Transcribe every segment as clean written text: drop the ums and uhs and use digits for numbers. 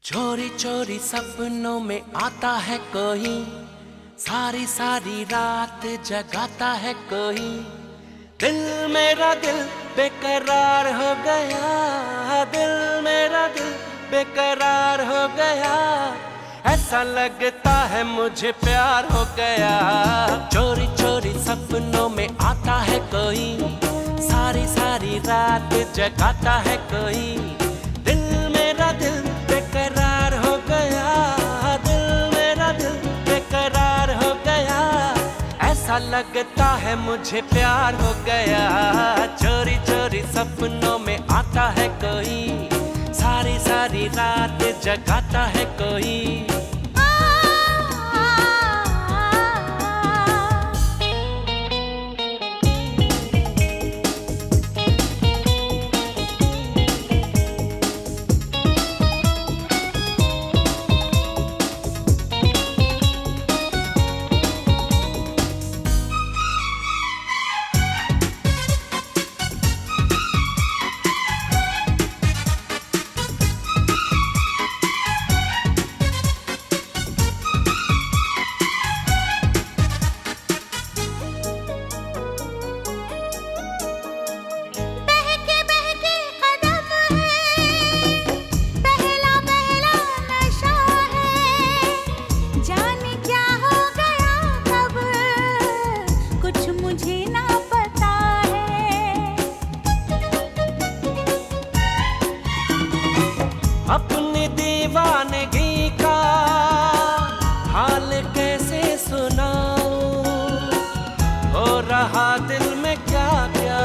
चोरी चोरी सपनों में आता है कोई, सारी सारी रात जगाता है कोई। दिल मेरा दिल बेकरार हो गया, दिल मेरा दिल बेकरार हो गया। ऐसा लगता है मुझे प्यार हो गया। चोरी चोरी सपनों में आता है कोई, सारी सारी रात जगाता है कोई। दिल मेरा दिल बेकरार हो गया, दिल मेरा दिल बेकरार हो गया। ऐसा लगता है मुझे प्यार हो गया। चोरी चोरी सपनों में आता है कोई, सारी सारी रात जगाता है कोई। अपनी दीवानगी का हाल कैसे सुनाऊं, हो रहा दिल में क्या क्या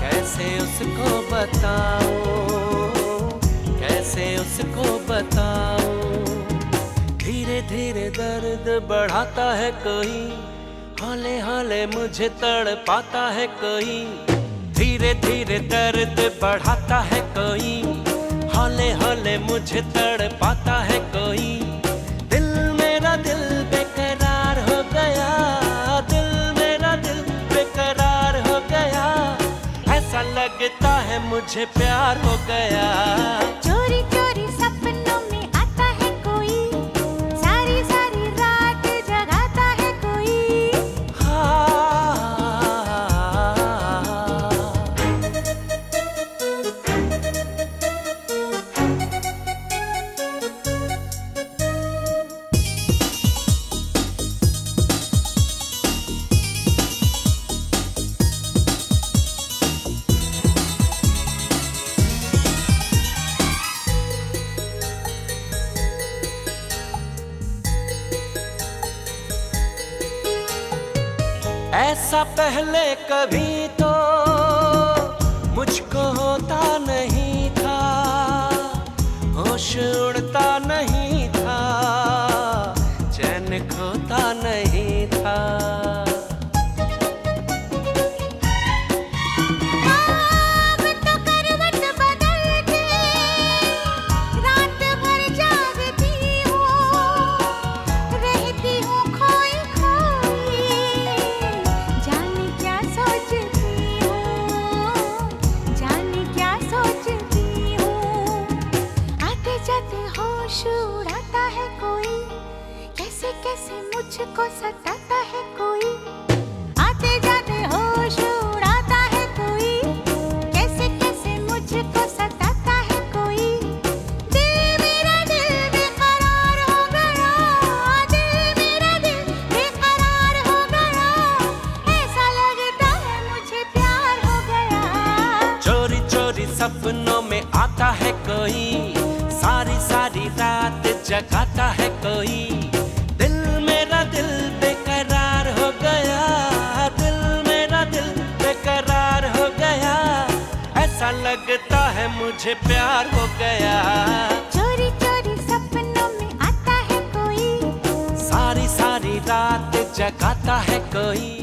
कैसे उसको बताऊं, कैसे उसको बताऊं। धीरे धीरे दर्द बढ़ाता है कोई, हौले हौले मुझे तड़पाता है कोई। धीरे धीरे दर्द बढ़ाता है कोई, हौले हौले मुझे तड़पाता है कोई। दिल मेरा दिल बेकरार हो गया, दिल मेरा दिल बेकरार हो गया। ऐसा लगता है मुझे प्यार हो गया। चोरी चोरी सपनों में आता है कोई, सारी सारी रात जगाता है कोई। ऐसा पहले कभी तो मुझको होता नहीं था, होश उड़ता नहीं था, चैन खोता नहीं था। उड़ाता है कोई, कैसे कैसे मुझको सताता है कोई। आते जाते होश उड़ाता है कोई, कैसे कैसे मुझको सताता है कोई। दिल मेरा दिल बेकरार हो गया, दिल मेरा दिल बेकरार हो गया। ऐसा लगता है मुझे प्यार हो गया। चोरी चोरी सपनों में आता है कोई, सारी सारी रात जगाता है कोई। दिल मेरा दिल बेकरार हो गया, दिल मेरा दिल बेकरार हो गया। ऐसा लगता है मुझे प्यार हो गया। चोरी चोरी सपनों में आता है कोई, सारी सारी रात जगाता है कोई।